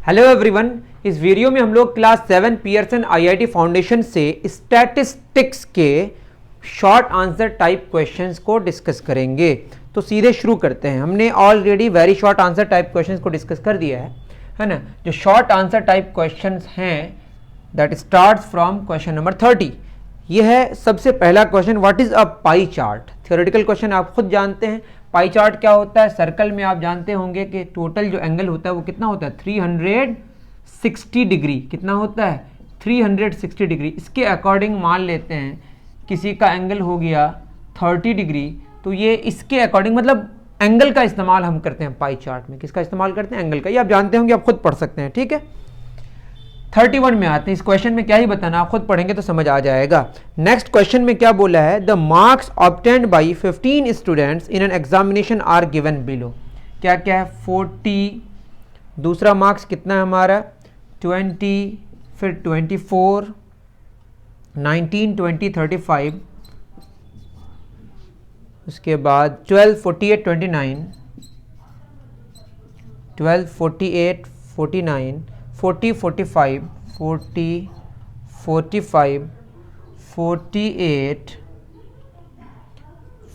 Hello everyone, इस video में हम लोग क्लास 7 पियर्सन आईआईटी फाउंडेशन से स्टैटिस्टिक्स के शॉर्ट आंसर टाइप क्वेश्चंस को डिस्कस करेंगे। तो सीधे शुरू करते हैं। हमने already very short answer type questions को डिस्कस कर दिया है ना। जो शॉर्ट आंसर टाइप क्वेश्चंस हैं that starts from question number 30। ये है सबसे पहला question, what is a pie chart. Theoretical question आप खुद जानते हैं। पाई चार्ट क्या होता है? सर्कल में आप जानते होंगे कि टोटल जो एंगल होता है वो कितना होता है, 360 डिग्री। कितना होता है? 360 डिग्री। इसके अकॉर्डिंग मान लेते हैं किसी का एंगल हो गया 30 डिग्री, तो ये इसके अकॉर्डिंग मतलब एंगल का इस्तेमाल हम करते हैं पाई चार्ट में। किसका इस्तेमाल करते हैं? एंगल का। ये आप जानते होंगे, आप खुद पढ़ सकते हैं, ठीक है। 31 में आते हैं। इस क्वेश्चन में क्या ही बताना, आप खुद पढ़ेंगे तो समझ आ जाएगा। नेक्स्ट क्वेश्चन में क्या बोला है? The marks obtained by 15 students in an examination are given below. क्या क्या है? 40, दूसरा मार्क्स कितना है हमारा 20, फिर 24, 19, 20, 35, उसके बाद 12, 48, 29, 12, 48, 49, 40, 45, 40, 45, 48,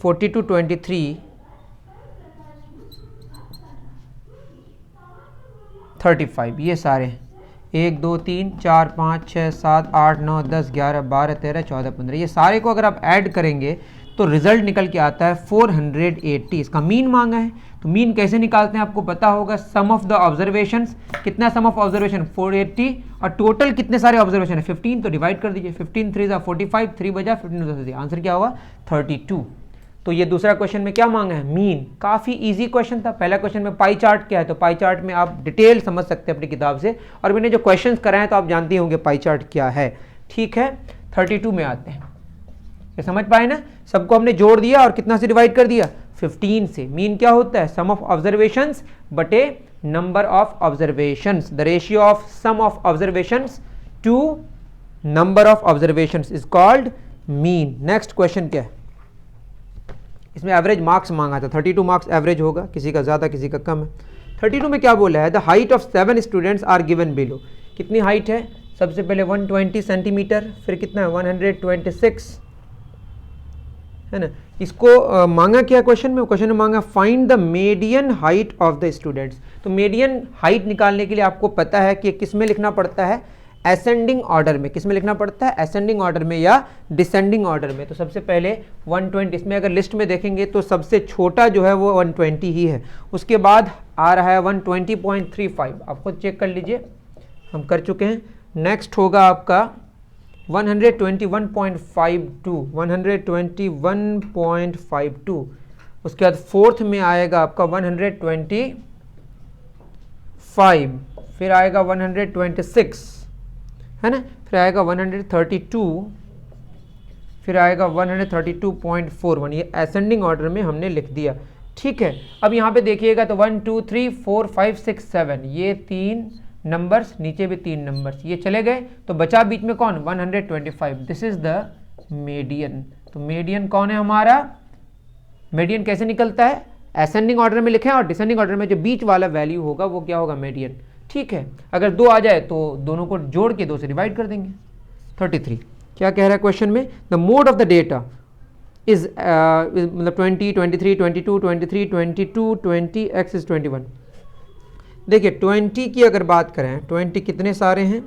42, 23, 35। ये सारे 1, 2, 3, 4, 5, 6, 7, 8, 9, 10, 11, 12, 13, 14, 15। ये सारे को अगर आप ऐड करेंगे तो रिजल्ट निकल के आता है 480। इसका मीन मांगा है, तो मीन कैसे निकालते हैं आपको पता होगा। सम ऑफ द ऑब्जर्वेशंस, कितना सम ऑफ ऑब्जर्वेशन 480, और टोटल कितने सारे ऑब्जर्वेशन है 15, तो डिवाइड कर दीजिए। 15 3 45, 3 बजा 15, आंसर क्या होगा 32। तो ये दूसरा क्वेश्चन में क्या मांगा है? मीन। काफ़ी इजी क्वेश्चन था। पहला क्वेश्चन में पाई चार्ट क्या है, तो पाई चार्ट में आप डिटेल समझ सकते हैं अपनी किताब से, और मैंने जो क्वेश्चन कराए हैं तो आप जानते होंगे पाई चार्ट क्या है, ठीक है। 32 में आते हैं। ये समझ पाए ना? सबको हमने जोड़ दिया और कितना से डिवाइड कर दिया? 15 से। मीन क्या होता है? सम ऑफ ऑब्जर्वेशंस बटे number of observations. The ratio of sum of observations to number of observations is called mean. Next question क्या है? इसमें एवरेज मार्क्स मांगा था। 32 मार्क्स एवरेज होगा, किसी का ज़्यादा किसी का कम है। 32 में क्या बोला है? The height of 7 students are given below. कितनी हाइट है? सबसे पहले 120 सेंटीमीटर, फिर कितना है 126, है ना। इसको मांगा क्या क्वेश्चन में? क्वेश्चन में मांगा find the median height of the students. तो मीडियन हाइट निकालने के लिए आपको पता है कि किस में लिखना पड़ता है? असेंडिंग ऑर्डर में। किस में लिखना पड़ता है? असेंडिंग ऑर्डर में या डिसेंडिंग ऑर्डर में। तो सबसे पहले 120, इसमें अगर लिस्ट में देखेंगे तो सबसे छोटा जो है वो 120 ही है। उसके बाद आ रहा है 120.35, आप खुद चेक कर लीजिए, हम कर चुके हैं। नेक्स्ट होगा आपका 121.52, 121.52। उसके बाद फोर्थ में आएगा आपका 125, फिर आएगा 126, है ना, फिर आएगा 132, फिर आएगा 132.41। ये असेंडिंग ऑर्डर में हमने लिख दिया, ठीक है। अब यहाँ पे देखिएगा तो 1 2 3 4 5 6 7, ये 3 नंबर्स, नीचे भी 3 नंबर्स, ये चले गए, तो बचा बीच में कौन? 125। This is the median. तो मीडियन कौन है हमारा? मीडियन कैसे निकलता है? असेंडिंग ऑर्डर में लिखें और डिसेंडिंग ऑर्डर में जो बीच वाला वैल्यू होगा वो क्या होगा? मीडियन, ठीक है। अगर 2 आ जाए तो दोनों को जोड़ के 2 से डिवाइड कर देंगे। 33 क्या कह रहा है क्वेश्चन में? The mode of the data is मतलब 20, 23, 22, 23, 22, 20, x इज 21। देखिए 20 की अगर बात करें, 20 कितने सारे हैं?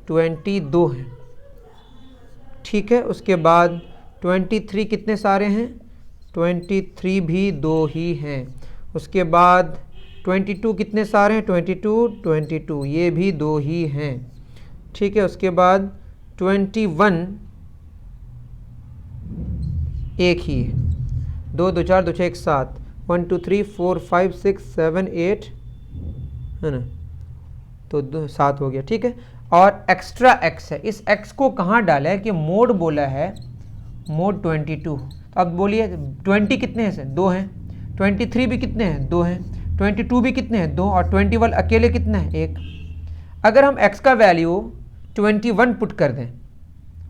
22 हैं, ठीक है। उसके बाद 23 कितने सारे हैं? 23 भी 2 ही हैं। उसके बाद 22 कितने सारे हैं? 22, ये भी 2 ही हैं, ठीक है। उसके बाद 21 एक ही है, 2 2 4 2 6 1 7, 1 2 3 4 5 6 7 8, है ना, तो 7 हो गया, ठीक है। और एक्स्ट्रा x है, इस x को कहाँ डाला है कि मोड बोला है, मोड 22। तो अब बोलिए 20 कितने हैं? 2 हैं। 23 भी कितने हैं? 2 हैं। 22 भी कितने हैं? 2। और 21 अकेले कितने हैं? 1। अगर हम x का वैल्यू 21 पुट कर दें,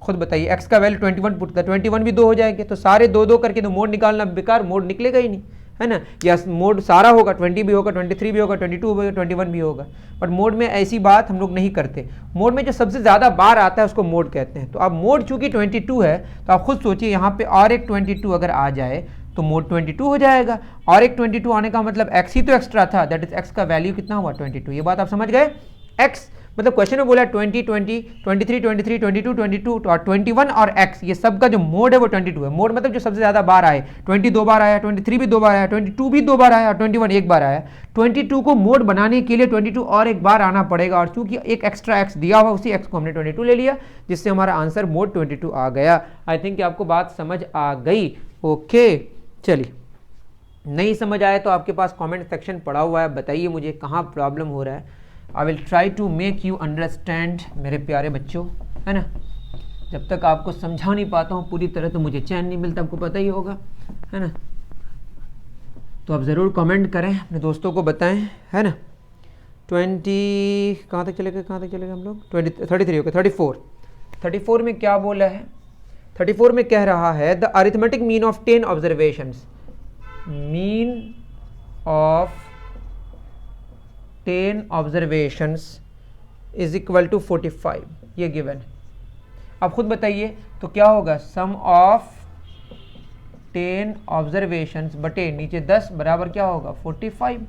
खुद बताइए, x का वैल्यू 21 पुट कर, 21 भी 2 हो जाएंगे, तो सारे 2 2 करके तो मोड निकालना बेकार, मोड निकलेगा ही नहीं, है ना, या मोड सारा होगा, 20 भी होगा, 23 भी होगा, 22 भी होगा, 21 भी होगा, बट मोड में ऐसी बात हम लोग नहीं करते। मोड में जो सबसे ज़्यादा बार आता है उसको मोड कहते हैं। तो अब मोड चूंकि 22 है तो आप खुद सोचिए यहाँ पे और एक 22 अगर आ जाए तो मोड 22 हो जाएगा, और एक 22 आने का मतलब x ही तो एक्स्ट्रा था, दैट इज x का वैल्यू कितना हुआ 22। ये बात आप समझ गए। x मतलब क्वेश्चन में बोला 20, 20, 23, 23, 22, 22 और 21 और x, ये सब का जो मोड है वो 22 है। मोड मतलब जो सबसे ज़्यादा बार आए, 20 2 बार आया, 23 भी 2 बार आया, 22 भी 2 बार आया, 21 एक बार आया। 22 को मोड बनाने के लिए 22 और एक बार आना पड़ेगा, और चूंकि एक एक्स्ट्रा x दिया हुआ, उसी x को हमने 22 ले लिया, जिससे हमारा आंसर मोड 22 आ गया। आई थिंक आपको बात समझ आ गई। ओके चलिए, नहीं समझ आए तो आपके पास कमेंट सेक्शन पड़ा हुआ है, बताइए मुझे कहाँ प्रॉब्लम हो रहा है। I will try to make you understand मेरे प्यारे बच्चों, है ना। जब तक आपको समझा नहीं पाता हूँ पूरी तरह तो मुझे चैन नहीं मिलता, आपको पता ही होगा, है ना। तो आप ज़रूर कमेंट करें, अपने दोस्तों को बताएं, है ना। 20 कहाँ तक चले गए हम लोग, 33 ओके, 34 में क्या बोला है, 34 में कह रहा है the arithmetic mean of 10 observations, mean of 10 observations is equal to 45, ये गिवन है। अब खुद बताइए तो क्या होगा, सम ऑफ 10 ऑब्जर्वेशंस बटे नीचे 10 बराबर क्या होगा 45,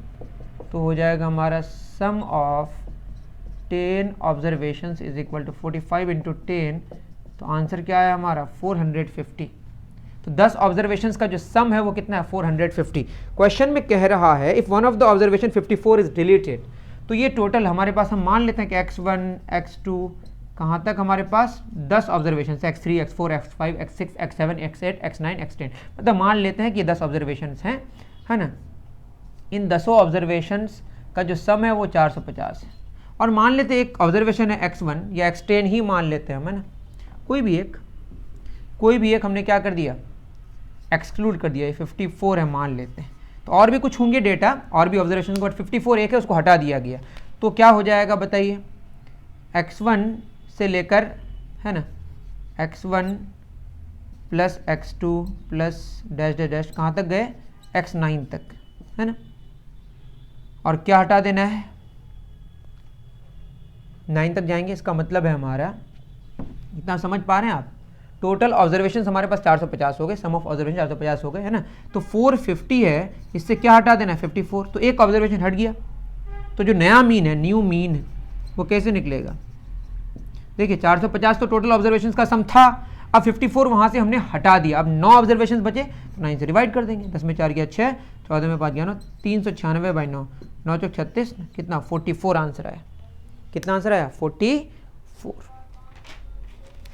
तो हो जाएगा हमारा sum of 10 observations is equal to 45 into 10, तो आंसर क्या है हमारा 450। तो 10 ऑब्जर्वेशंस का जो सम है वो कितना है 450। क्वेश्चन में कह रहा है if one of the observation 54 is deleted, तो ये टोटल हमारे पास, हम मान लेते हैं कि x1 x2 कहाँ तक हमारे पास 10 observation, x3 x4 x5 x6 x7 x8 x9 x10, मतलब मान लेते हैं कि 10 ऑब्जर्वेशन हैं, है ना। इन 10 ऑब्जर्वेशंस का जो सम है वो 450 है, और मान लेते हैं एक ऑब्जर्वेशन है x1 या x10 ही मान लेते हैं हम, है ना। कोई भी एक हमने क्या कर दिया, एक्सक्लूड कर दिया, ये 54 है मान लेते हैं, तो और भी कुछ होंगे डेटा, और भी ऑब्जर्वेशन को, 54 एक है उसको हटा दिया गया, तो क्या हो जाएगा बताइए, x1 से लेकर, है ना, x1 plus x2 plus dash dash dash कहाँ तक गए x9 तक, है ना। और क्या हटा देना है, 9 तक जाएंगे, इसका मतलब है हमारा, इतना समझ पा रहे हैं आप, टोटल ऑब्जर्वेशन हमारे पास 450 हो गए, सम ऑफ ऑब्जर्वेशन 450 हो गए, है ना। तो 450 है, इससे क्या हटा देना है 54, तो एक ऑब्जर्वेशन हट गया, तो जो नया मीन है, न्यू मीन है, वो कैसे निकलेगा, देखिए 450 तो टोटल ऑब्जर्वेशन का सम था, अब 54 वहाँ से हमने हटा दिया, अब 9 ऑब्जर्वेशन बचे, तो 9 से डिवाइड कर देंगे, 10 में 4 गया 6, 14 में 5 गया 9, 396 बाई 9, 9 चौक 36, कितना 44 आंसर आया, कितना आंसर आया 44,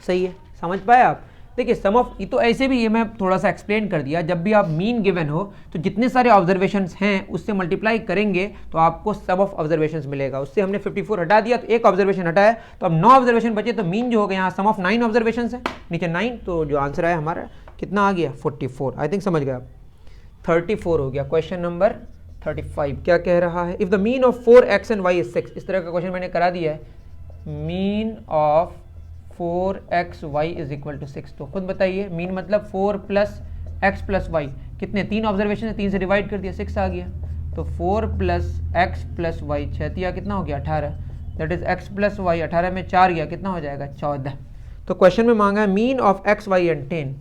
सही है, समझ पाए आप। देखिए सम ऑफ, ये तो ऐसे भी, ये मैं थोड़ा सा एक्सप्लेन कर दिया, जब भी आप मीन गिवन हो तो जितने सारे ऑब्जर्वेशंस हैं उससे मल्टीप्लाई करेंगे तो आपको सम ऑफ ऑब्जर्वेशंस मिलेगा। उससे हमने 54 हटा दिया तो एक ऑब्जर्वेशन हटाया, तो अब 9 ऑब्जर्वेशन बचे, तो मीन जो हो गया यहाँ सम ऑफ 9 ऑब्जर्वेशंस है, नीचे 9, तो जो आंसर आया हमारा कितना आ गया 44। आई थिंक समझ गए आप। 34 हो गया। क्वेश्चन नंबर 35 क्या कह रहा है, if the mean of 4x and y is 6, इस तरह का क्वेश्चन मैंने करा दिया है, mean of 4xy is equal to 6, तो खुद बताइए मीन मतलब 4 प्लस एक्स प्लस वाई, कितने 3 ऑब्जर्वेशन है, 3 से डिवाइड कर दिया 6 आ गया, तो 4 प्लस एक्स प्लस वाई 6 कितना हो गया 18, that is x plus Y, 18 में 4 गया कितना हो जाएगा 14। तो क्वेश्चन में मांगा है mean of x y and 10,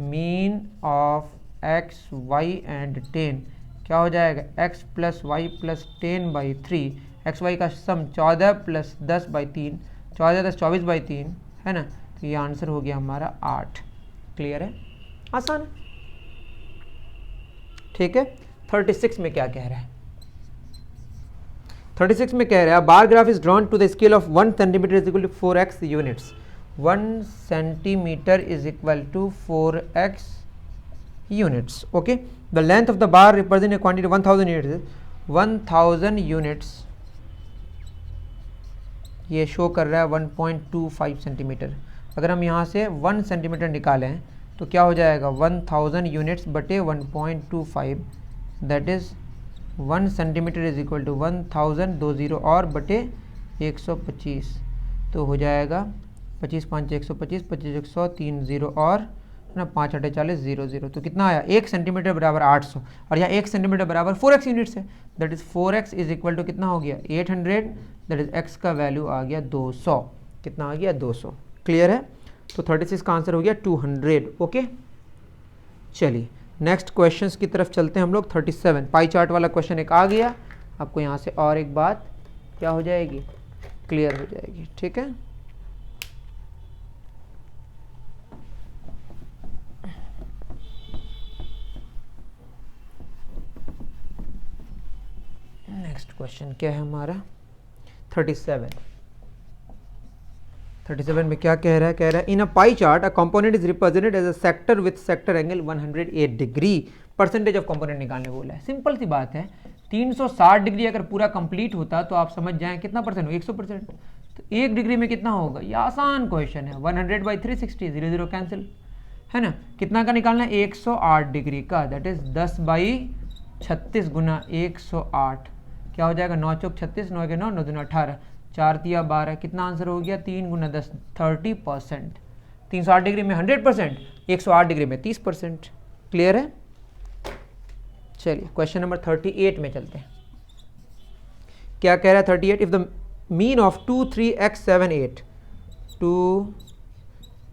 mean of x y and 10 क्या हो जाएगा x plus Y plus 10 by 3, X Y का सम 14 प्लस 10 बाई 3, 14 10 24 बाई 3, है ना, तो ये आंसर हो गया हमारा 8। क्लियर है, आसान है, ठीक है। 36 में क्या कह रहा है, 36 में कह रहा है bar graph is drawn to the scale of 1 centimetre is equal to 4x units, 1 centimetre is equal to 4x units, okay. The length of the bar represent a quantity 1000 units, 1000 units ये show कर रहा है 1.25 centimetre. अगर हम यहाँ से 1 centimetre निकालें तो क्या हो जाएगा 1000 यूनिट्स बटे 1.25, that is 1 centimetre is equal to 1000, 2 0 और बटे 125, तो हो जाएगा 25 5 125, 25 100, 3 0 और अपना 5 8 40 0 0, तो कितना आया 1 सेंटीमीटर बराबर 800, और यहाँ 1 सेंटीमीटर बराबर 4x यूनिट्स है, that is 4x is equal to कितना हो गया 800, दैट इज x का वैल्यू आ गया 200, कितना आ गया 200। क्लियर है? तो 36 का आंसर हो गया 200। ओके, चलिए नेक्स्ट क्वेश्चंस की तरफ चलते हैं हम लोग। 37 पाई चार्ट वाला क्वेश्चन एक आ गया, आपको यहाँ से और एक बात क्या हो जाएगी, क्लियर हो जाएगी। ठीक है, नेक्स्ट क्वेश्चन क्या है हमारा 37 में क्या कह रहा है, कह रहा है in a pie chart a component is represented as a sector with sector angle 108 degree, percentage of component निकालने बोला है। सिंपल सी बात है, 360 डिग्री अगर पूरा कंप्लीट होता तो आप समझ जाएं कितना परसेंट हो, 100%, तो 1 डिग्री में कितना होगा, ये आसान क्वेश्चन है, 100/360, 0 0 कैंसिल है ना। कितना का निकालना है, 108 डिग्री का, दैट इज 10/36 गुना 108, क्या हो जाएगा 9 चौक 36, 9 के 9, 9 दूना 18, 4 तिया 12, कितना आंसर हो गया 3 गुना 10 30%। 360 डिग्री में 100%, 108 डिग्री में 30%। क्लियर है? चलिए क्वेश्चन नंबर 38 में चलते हैं। क्या कह रहा है 38, if the mean of 2 3 x 7 8, 2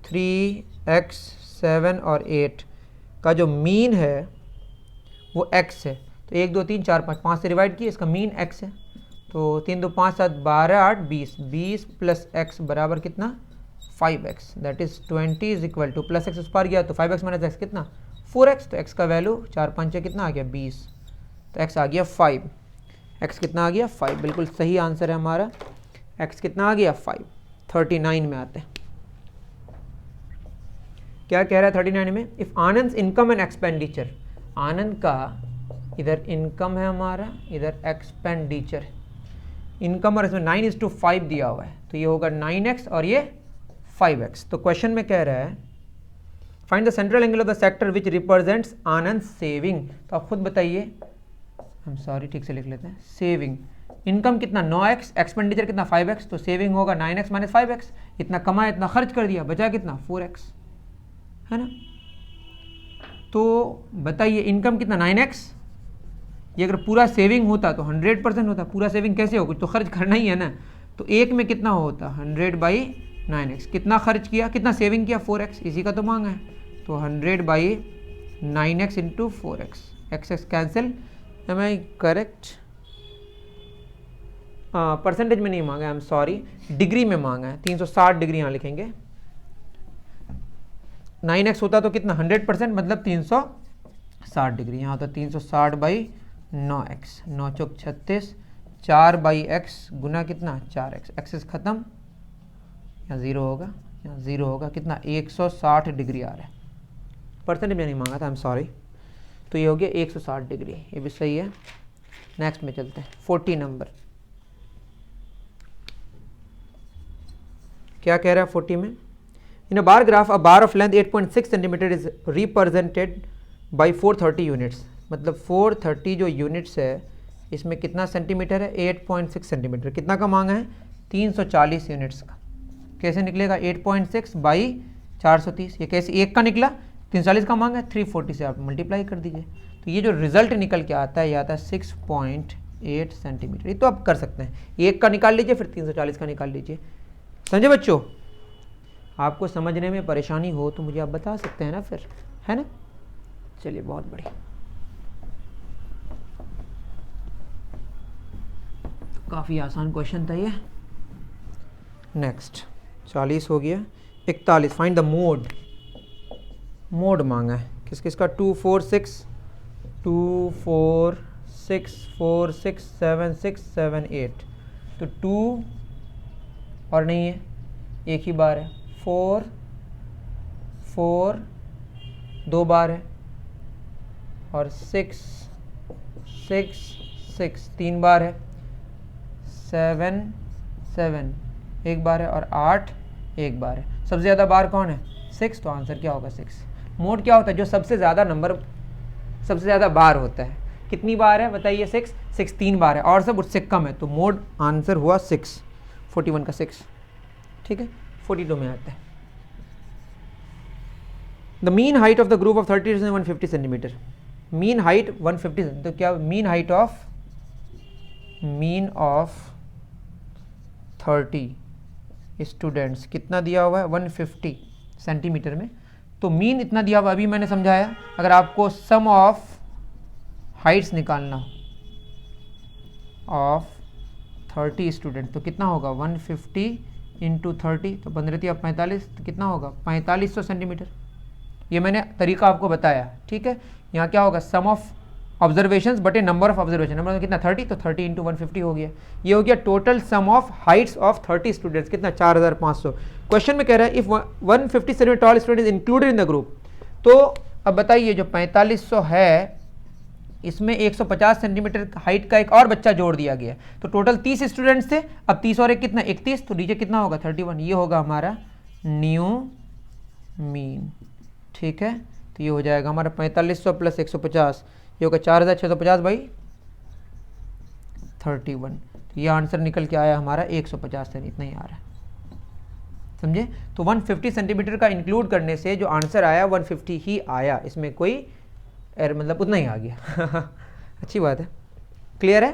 3 x 7 और 8 का जो मीन है वो x है, तो 1 2 3 4 5, 5 से डिवाइड किए, इसका मीन x है, तो 3 2 5 7 12 8 20, 20 प्लस x बराबर कितना 5x, that is 20 is equal two plus x उस पार गया तो 5x माइनस x कितना 4x, तो x का वैल्यू 4 5 कितना आ गया 20, तो x आ गया 5, x कितना आ गया 5, बिल्कुल सही आंसर है हमारा, x कितना आ गया 5। 39 में आते हैं, क्या कह रहा है 39 में, if Anand income and expenditure, Anand का इधर इनकम है हमारा, इधर एक्सपेंडिचर है, इनकम और इसमें 9:5 दिया हुआ है, तो ये होगा 9x और ये 5x। तो क्वेश्चन में कह रहा है find the central angle of the sector which represents Anand saving, तो आप खुद बताइए, हम सॉरी ठीक से लिख लेते हैं, सेविंग इनकम कितना 9x, एक्सपेंडिचर कितना 5x, तो सेविंग होगा 9x माइनस 5x, इतना कमाया इतना खर्च कर दिया, बचा कितना 4x, है ना। तो बताइए इनकम कितना 9x, ये अगर पूरा सेविंग होता तो 100% होता, पूरा सेविंग कैसे हो, कुछ तो खर्च करना ही है ना, तो एक में कितना होता 100/9x, कितना खर्च किया कितना सेविंग किया 4x, इसी का तो मांगा है, तो 100/9x into 4x, X cancel, am I correct, percentage में नहीं मांगा, आई एम सॉरी, डिग्री में मांगा है, 360 डिग्री यहाँ लिखेंगे, 9x होता तो कितना 100%, मतलब 360 डिग्री, यहाँ होता 360/9x, 9 चौक 36, 4/x गुना कितना 4x, एक्सेस खत्म, यहाँ 0 होगा, यहाँ 0 होगा, कितना 160 डिग्री आ रहा है, परसेंटेज में नहीं मांगा था, आई एम सॉरी, तो ये हो गया 160 डिग्री, ये भी सही है। नेक्स्ट में चलते हैं 40 नंबर, क्या कह रहा है 40 में, in a bar graph a bar of length 8.6 centimetre is represented by 430 units, मतलब 430 जो यूनिट्स है इसमें कितना सेंटीमीटर है 8.6 सेंटीमीटर, कितना का मांगा है 340 यूनिट्स का, कैसे निकलेगा 8.6 बाई 430, ये कैसे एक का निकला, 340 का मांगा है, 340 से आप मल्टीप्लाई कर दीजिए, तो ये जो रिजल्ट निकल के आता है ये आता है 6.8 सेंटीमीटर, ये तो आप कर सकते हैं, एक का निकाल लीजिए फिर 340 का निकाल लीजिए, समझे बच्चों। आपको समझने में परेशानी हो तो मुझे आप बता सकते हैं ना फिर, है ना। चलिए बहुत बढ़िया, काफ़ी आसान क्वेश्चन था ये। नेक्स्ट 40 हो गया, 41 फाइंड द मोड, मोड मांगा है किस किस का 2 4 6 2 4 6 4 6 7 6 7 8, तो 2 और नहीं है एक ही बार है, 4 4 2 बार है, और 6 6 6 3 बार है, 7 7 एक बार है, और 8 एक बार है, सबसे ज़्यादा बार कौन है 6, तो आंसर क्या होगा 6। मोड क्या होता है, जो सबसे ज़्यादा नंबर सबसे ज़्यादा बार होता है, कितनी बार है बताइए 6 3 बार है, और सब उससे कम है, तो मोड आंसर हुआ 6, 41 का 6, ठीक है। 42 में आता है, the mean height of the group of 30 150 centimetre, mean height 150, तो क्या मीन हाइट ऑफ 30 स्टूडेंट्स कितना दिया हुआ है 150 सेंटीमीटर में, तो मीन इतना दिया हुआ, अभी मैंने समझाया। अगर आपको सम ऑफ हाइट्स निकालना ऑफ 30 स्टूडेंट तो कितना होगा 150 इंटू 30, तो 15 या 45, तो कितना होगा 4500 सेंटीमीटर। ये मैंने तरीका आपको बताया, ठीक है। यहाँ क्या होगा सम ऑफ ऑब्जर्वेशंस बटे नंबर ऑफ ऑब्जर्वेशन, नंबर कितना 30, तो 30 इंटू 150 हो गया। ये हो गया total sum of Heights of 30 students, कितना 4500। क्वेश्चन में कह रहा है if 150 centimetre toll student is included in the group, तो अब बताइए जो 4500 है इसमें 150 सेंटीमीटर हाइट का एक और बच्चा जोड़ दिया गया, तो टोटल 30 स्टूडेंट्स थे, अब 30 और एक कितना 31, तो नीचे कितना होगा 31, ये होगा हमारा न्यू मीन, ठीक है। तो ये हो जाएगा हमारा 4500 प्लस 150, ये होगा 4650 बाई 31, तो ये आंसर निकल के आया हमारा 150 से इतना ही आ रहा है, समझे। तो 150 सेंटीमीटर का इंक्लूड करने से जो आंसर आया 150 ही आया, इसमें कोई मतलब उतना ही आ गया अच्छी बात है, क्लियर है।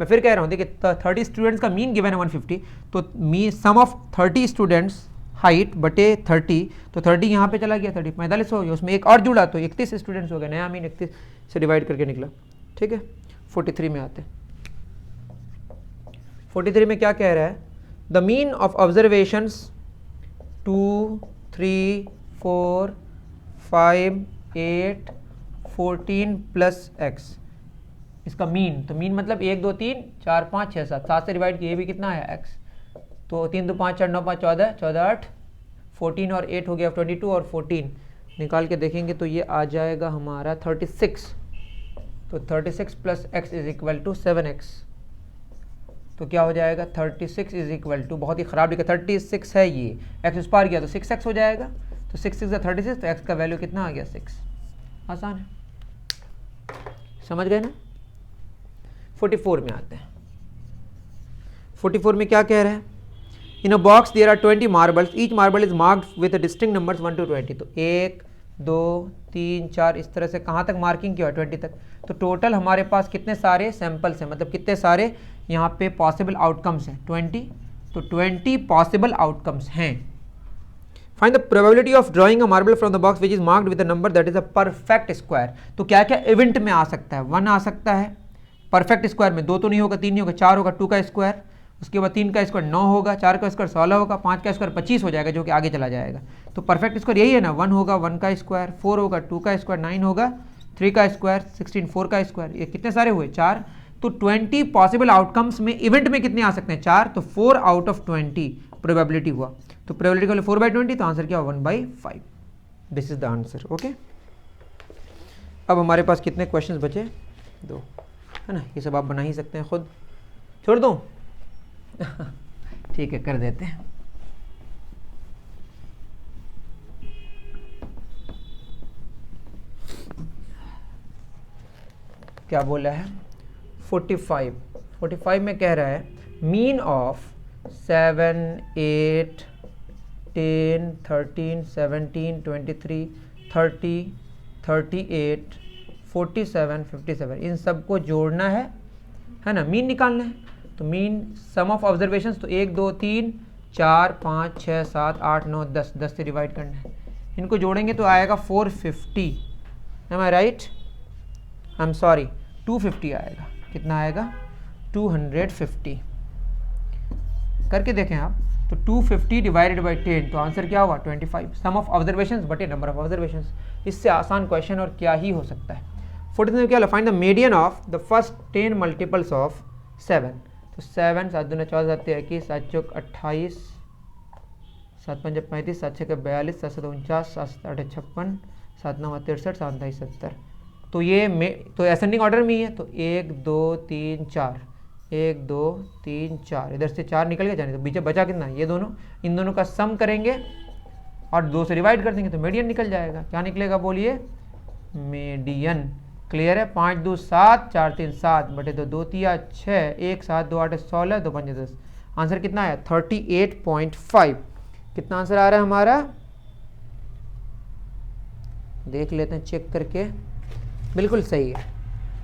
मैं फिर कह रहा हूँ देखिए 30 स्टूडेंट्स का मीन गिवन है 150, तो सम ऑफ 30 स्टूडेंट्स हाइट बटे 30, तो 30 यहाँ पे चला गया, 30 45 हो गया, उसमें एक और जुड़ा तो 31 स्टूडेंट्स हो गए, नया मीन 31 से डिवाइड करके निकला, ठीक है। 43 में आते हैं। 43 में क्या कह रहा है, the mean of observations 2 3 4 5 8 14 plus x, इसका मीन, तो मीन मतलब 1 2 3 4 5 6 7, 7 से डिवाइड किया, ये भी कितना है एक्स, तो 3 2 5 4 9 5 14 14 8 14 और 8 हो गया 22 और 14 निकाल के देखेंगे तो ये आ जाएगा हमारा 36, तो 36 plus X is equal to 7x, तो क्या हो जाएगा 36 इज इक्वल टू, बहुत ही ख़राब लिखा 36 है, ये एक्स उस पार गया तो 6x हो जाएगा, तो 6 6 36, तो एक्स का वैल्यू कितना आ गया 6, आसान है, समझ गए ना। 44 में आते हैं। 44 में क्या कह रहे हैं, in a box there are 20 marbles, each marble is marked with distinct numbers 1 to 20, तो 1 2 3 4 इस तरह से कहाँ तक मार्किंग किया है 20 तक, तो टोटल हमारे पास कितने सारे सैंपल्स हैं, मतलब कितने सारे यहाँ पे पॉसिबल आउटकम्स हैं 20, तो 20 पॉसिबल आउटकम्स हैं। Find the probability of drawing a marble from the box which is marked with a number that is a perfect square, तो क्या क्या इवेंट में आ सकता है, 1 आ सकता है परफेक्ट स्क्वायर में, 2 तो नहीं होगा, 3 नहीं होगा, 4 होगा 2 का स्क्वायर, उसके बाद 3 का स्क्वायर 9 होगा, 4 का स्क्वायर 16 होगा, 5 का स्क्वायर 25 हो जाएगा जो कि आगे चला जाएगा, तो परफेक्ट स्क्वायर यही है ना, 1 होगा 1 का स्क्वायर, 4 होगा 2 का स्क्वायर, 9 होगा 3 का स्क्वायर, 16 4 का स्क्वायर, ये कितने सारे हुए 4, तो 20 पॉसिबल आउटकम्स में इवेंट में कितने आ सकते हैं 4, तो 4 आउट ऑफ 20 प्रोबेबिलिटी हुआ, तो प्रोबेबिलिटी का 4/20, तो आंसर क्या 1/5, this is the answer, okay. अब हमारे पास कितने क्वेश्चंस बचे 2, है ना, ये सब आप बना ही सकते हैं खुद, छोड़ दूँ ठीक है कर देते हैं। क्या बोला है 45 में कह रहा है मीन ऑफ 7 8 10 13 17 23 30 38 47 57 इन सबको जोड़ना है ना, मीन निकालना है, तो मीन सम ऑफ ऑब्जर्वेशंस, तो 1 2 3 4 5 6 7 8 9 10, 10 से डिवाइड करना है, इनको जोड़ेंगे तो आएगा 450, am I right, I am sorry 250 आएगा, कितना आएगा 250, करके देखें आप, तो 250 डिवाइडेड बाई 10, तो आंसर क्या हुआ 25, सम ऑफ ऑब्जर्वेशंस बटे नंबर ऑफ ऑब्जर्वेशंस, इससे आसान क्वेश्चन और क्या ही हो सकता है। 43 में क्या, find the median of the first 10 multiples of 7, तो 7 7 दूना 14 7 21 7 चौक 28 7 5 35 7 6 42 7 7 49 7 8 56 7 9 63 7 2 70, तो ये तो असेंडिंग ऑर्डर में ही है, तो 1 2 3 4 1 2 3 4, इधर से 4 निकल के जाने, तो बीच बचा कितना, ये दोनों, इन दोनों का सम करेंगे और 2 से डिवाइड कर देंगे तो मीडियन निकल जाएगा, क्या निकलेगा बोलिए मीडियन, क्लियर है। 5 2 7 4 3 7 बटे 2 2 3 6 1 7 2 8 16 2 5 10, आंसर कितना आया 38.5, कितना आंसर आ रहा है हमारा देख लेते हैं चेक करके, बिल्कुल सही है।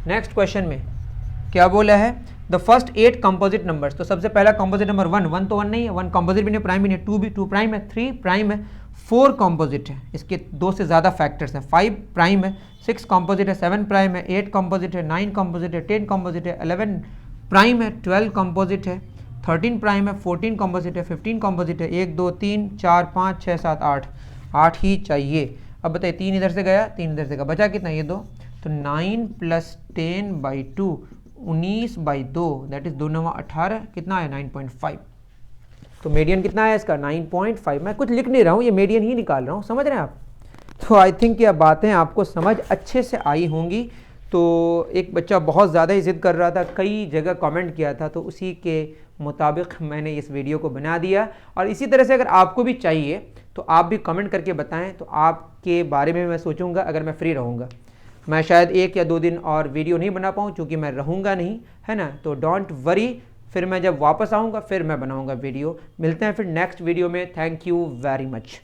नेक्स्ट क्वेश्चन में क्या बोला है, द फर्स्ट 8 कंपोजिट नंबर्स। तो सबसे पहला कंपोजिट नंबर 1 तो 1 नहीं है, 1 कंपोजिट भी नहीं, प्राइम भी नहीं, 2 भी 2 प्राइम है, 3 प्राइम है, 4 कंपोजिट है, इसके 2 से ज़्यादा फैक्टर्स हैं, 5 प्राइम है, 6 कंपोजिट है, 7 प्राइम है, 8 कंपोजिट है, 9 कंपोजिट है, 10 कंपोजिट है, 11 प्राइम है, 12 कंपोजिट है, 13 प्राइम है, 14 कंपोजिट है, 15 कंपोजिट है, 1 2 3 4 5 6 7 8, 8 ही चाहिए। अब बताइए 3 इधर से गया, 3 इधर से गया, बचा कितना, ये 2, तो 9 + 10/2 19/2, दैट इज 2 9 18, कितना है 9.5। तो मीडियन कितना है इसका 9.5। मैं कुछ लिख नहीं रहा हूँ, ये मीडियन ही निकाल रहा हूँ, समझ रहे हैं आप। तो आई थिंक ये बातें आपको समझ अच्छे से आई होंगी। तो एक बच्चा बहुत ज़्यादा ही ज़िद कर रहा था, कई जगह कमेंट किया था, तो उसी के मुताबिक मैंने इस वीडियो को बना दिया। और इसी तरह से अगर आपको भी चाहिए तो आप भी कमेंट करके बताएं, तो आपके बारे में मैं सोचूंगा। अगर मैं फ्री रहूँगा, मैं शायद 1 या 2 दिन और वीडियो नहीं बना पाऊँ क्योंकि मैं रहूँगा नहीं, है ना। तो डोंट वरी, फिर मैं जब वापस आऊँगा फिर मैं बनाऊँगा वीडियो। मिलते हैं फिर नेक्स्ट वीडियो में। Thank you very much.